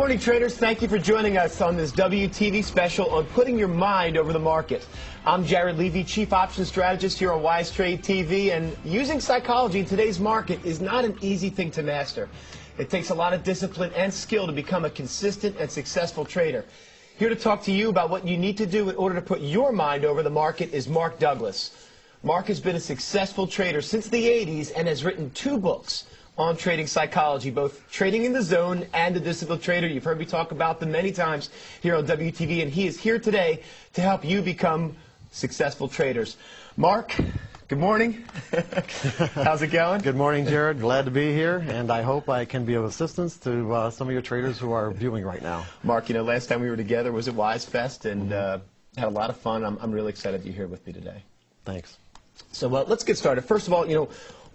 morning, traders. Thank you for joining us on this WTV special on putting your mind over the market. I'm Jared Levy, Chief Options Strategist here on Wise Trade TV, and using psychology in today's market is not an easy thing to master. It takes a lot of discipline and skill to become a consistent and successful trader. Here to talk to you about what you need to do in order to put your mind over the market is Mark Douglas. Mark has been a successful trader since the 80s and has written 2 books on trading psychology, both Trading in the Zone and The Disciplined Trader. You've heard me talk about them many times here on WTV, and he is here today to help you become successful traders. Mark, good morning. How's it going? Good morning, Jared. Glad to be here, and I hope I can be of assistance to some of your traders who are viewing right now. Mark, you know, last time we were together was at Wise Fest, and had a lot of fun. I'm really excited you're here with me today. Thanks. So let's get started. First of all, you know,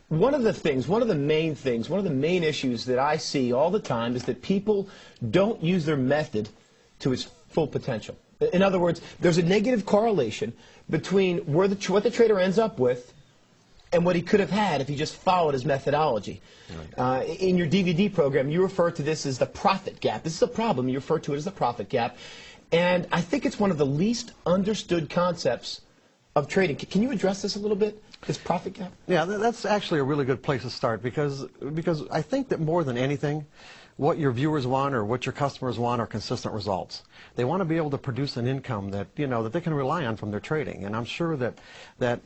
one of the main issues that I see all the time is that people don't use their method to its full potential. In other words, there's a negative correlation between what the trader ends up with and what he could have had if he just followed his methodology. Right. In your DVD program, you refer to this as the profit gap. This is a problem. You refer to it as the profit gap. And I think it's one of the least understood concepts of trading. Can you address this a little bit, this profit gap? Yeah, that's actually a really good place to start because I think that more than anything, what your viewers want or what your customers want are consistent results. They want to be able to produce an income that, you know, that they can rely on from their trading. And I'm sure that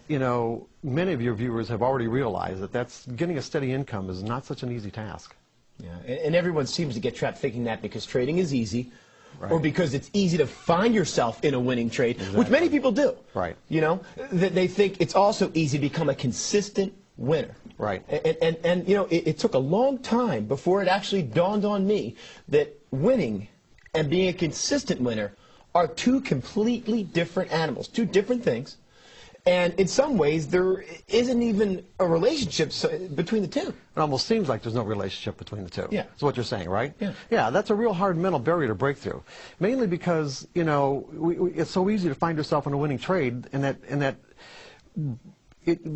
you know, many of your viewers have already realized that getting a steady income is not such an easy task. Yeah, and everyone seems to get trapped thinking that because trading is easy. Right. Or because it's easy to find yourself in a winning trade, exactly. Which many people do. Right. You know, they think it's also easy to become a consistent winner. Right. And you know, it took a long time before it actually dawned on me that winning and being a consistent winner are 2 completely different animals, 2 different things. And in some ways, there isn't even a relationship between the 2. It almost seems like there's no relationship between the 2. Yeah. That's what you're saying, right? Yeah. Yeah, that's a real hard mental barrier to break through. Mainly because, you know, it's so easy to find yourself in a winning trade,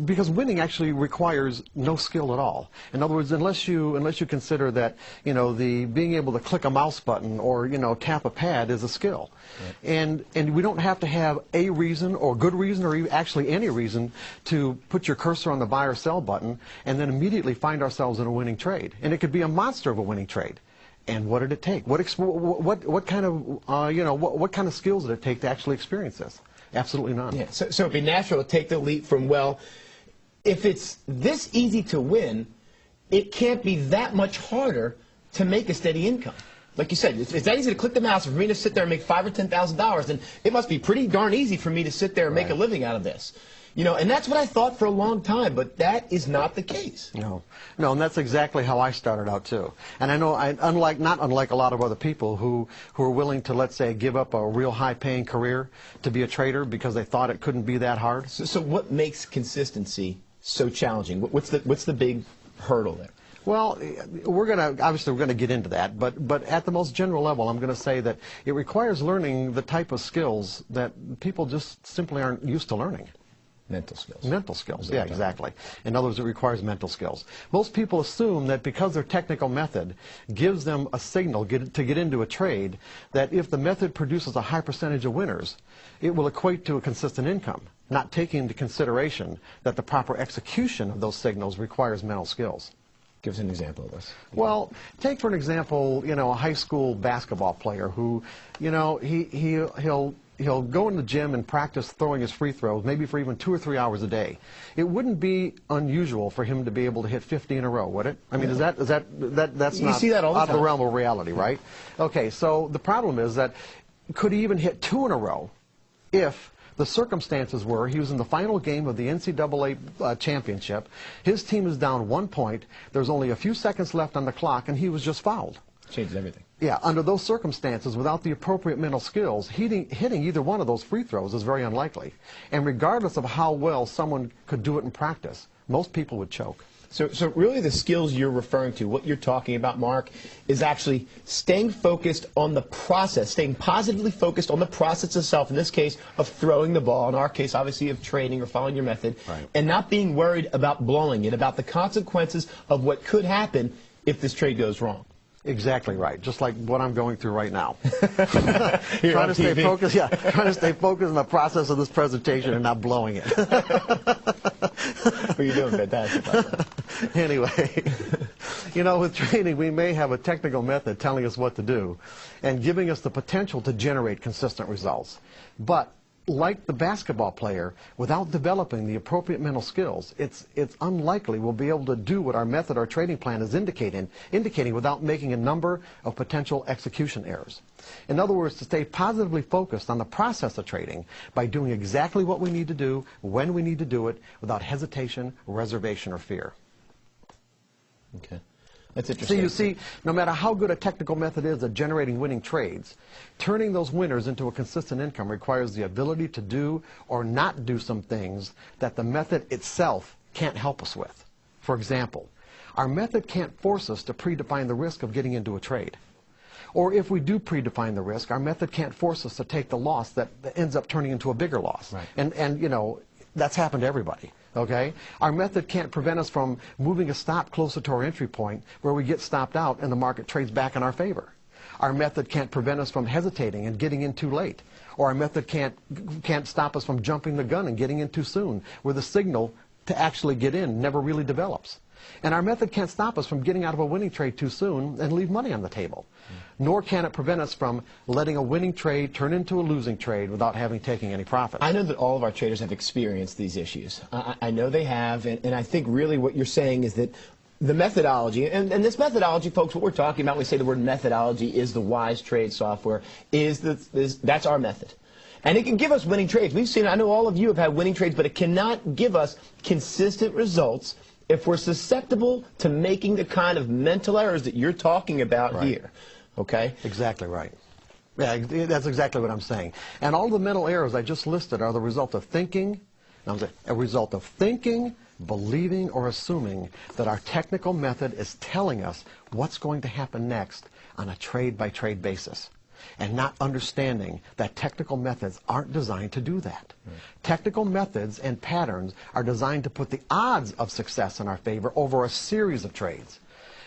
because winning actually requires no skill at all. In other words, unless you consider that, you know, being able to click a mouse button or, you know, tap a pad is a skill. Right. And we don't have to have a reason or good reason or actually any reason to put your cursor on the buy or sell button and then immediately find ourselves in a winning trade. And it could be a monster of a winning trade. And what did it take? What kind of you know, what kind of skills did it take to actually experience this? Absolutely none. Yeah. So it'd be natural to take the leap from, well, if it's this easy to win, it can't be that much harder to make a steady income. Like you said, it's that easy to click the mouse and for me to sit there and make $5,000 or $10,000, then it must be pretty darn easy for me to sit there and make a living out of this. You know, and that's what I thought for a long time, but that is not the case. No, and that's exactly how I started out too. And I know, not unlike a lot of other people who are willing to, let's say, give up a real high-paying career to be a trader because they thought it couldn't be that hard. So what makes consistency so challenging? What's the big hurdle there? Well, obviously we're gonna get into that, but at the most general level, I'm going to say that it requires learning the type of skills that people just simply aren't used to learning. Mental skills. Mental skills, yeah, exactly. In other words, it requires mental skills. Most people assume that because their technical method gives them a signal to get into a trade, that if the method produces a high percentage of winners, it will equate to a consistent income, not taking into consideration that the proper execution of those signals requires mental skills. Give us an example of this. Well, take for an example, you know, a high school basketball player who, you know, he'll go in the gym and practice throwing his free throws, maybe for even 2 or 3 hours a day. It wouldn't be unusual for him to be able to hit 50 in a row, would it? I mean, that's not see that all the out of time. the realm of reality, right? Okay, so the problem is that could he even hit 2 in a row if the circumstances were he was in the final game of the NCAA championship, his team is down 1 point, there's only a few seconds left on the clock, and he was just fouled. Changes everything. Yeah, under those circumstances, without the appropriate mental skills, hitting either one of those free throws is very unlikely. And regardless of how well someone could do it in practice, most people would choke. So really the skills you're referring to, what you're talking about, Mark, is actually staying focused on the process, staying positively focused on the process itself, in this case, of throwing the ball, in our case, obviously, of trading or following your method, right, and not being worried about blowing it, about the consequences of what could happen if this trade goes wrong. Exactly right. Just like what I'm going through right now. You're trying on to stay TV. focused. Yeah, trying to stay focused in the process of this presentation and not blowing it. Well, you're doing fantastic, by the way. Anyway, you know, with training, we may have a technical method telling us what to do and giving us the potential to generate consistent results. But like the basketball player, without developing the appropriate mental skills, it's unlikely we'll be able to do what our method or training plan is indicating without making a number of potential execution errors. In other words, to stay positively focused on the process of trading by doing exactly what we need to do, when we need to do it, without hesitation, reservation, or fear. Okay. That's interesting. So you see, no matter how good a technical method is at generating winning trades, turning those winners into a consistent income requires the ability to do or not do some things that the method itself can't help us with. For example, our method can't force us to predefine the risk of getting into a trade. Or if we do predefine the risk, our method can't force us to take the loss that ends up turning into a bigger loss. Right. And you know, that's happened to everybody. Okay? Our method can't prevent us from moving a stop closer to our entry point where we get stopped out and the market trades back in our favor. Our method can't prevent us from hesitating and getting in too late. Or our method can't stop us from jumping the gun and getting in too soon, where the signal to actually get in never really develops. And our method can't stop us from getting out of a winning trade too soon and leave money on the table. Nor can it prevent us from letting a winning trade turn into a losing trade without having taken any profit. I know that all of our traders have experienced these issues. I know they have, and I think really what you're saying is that the methodology, and this methodology, folks, what we're talking about when we say the word methodology is the Wise Trade software, that's our method. And it can give us winning trades. We've seen, I know all of you have had winning trades, but it cannot give us consistent results if we're susceptible to making the kind of mental errors that you're talking about here. Okay? Exactly right. Yeah, that's exactly what I'm saying. And all the mental errors I just listed are the result of thinking, believing, or assuming that our technical method is telling us what's going to happen next on a trade-by-trade basis, and not understanding that technical methods aren't designed to do that. Technical methods and patterns are designed to put the odds of success in our favor over a series of trades.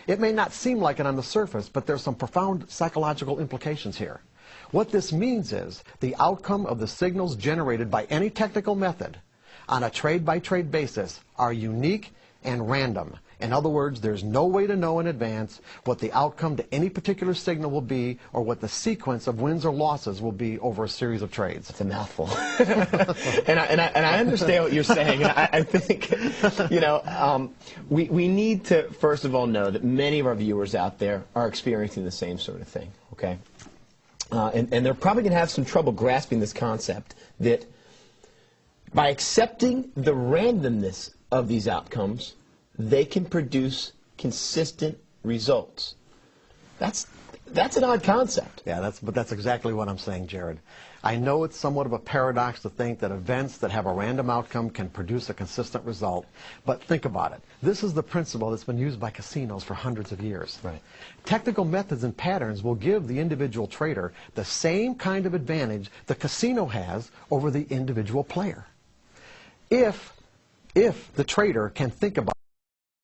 It may not seem like it on the surface, but there's some profound psychological implications here. What this means is the outcome of the signals generated by any technical method on a trade-by-trade basis are unique and random. In other words, there's no way to know in advance what the outcome to any particular signal will be or what the sequence of wins or losses will be over a series of trades. It's a mouthful. and I understand what you're saying. And I think, you know, we need to, first of all, know that many of our viewers out there are experiencing the same sort of thing, okay? And they're probably going to have some trouble grasping this concept that by accepting the randomness of these outcomes, they can produce consistent results. That's an odd concept. Yeah, but that's exactly what I'm saying, Jared. I know it's somewhat of a paradox to think that events that have a random outcome can produce a consistent result, but think about it. This is the principle that's been used by casinos for hundreds of years. Right. Technical methods and patterns will give the individual trader the same kind of advantage the casino has over the individual player. If the trader can think about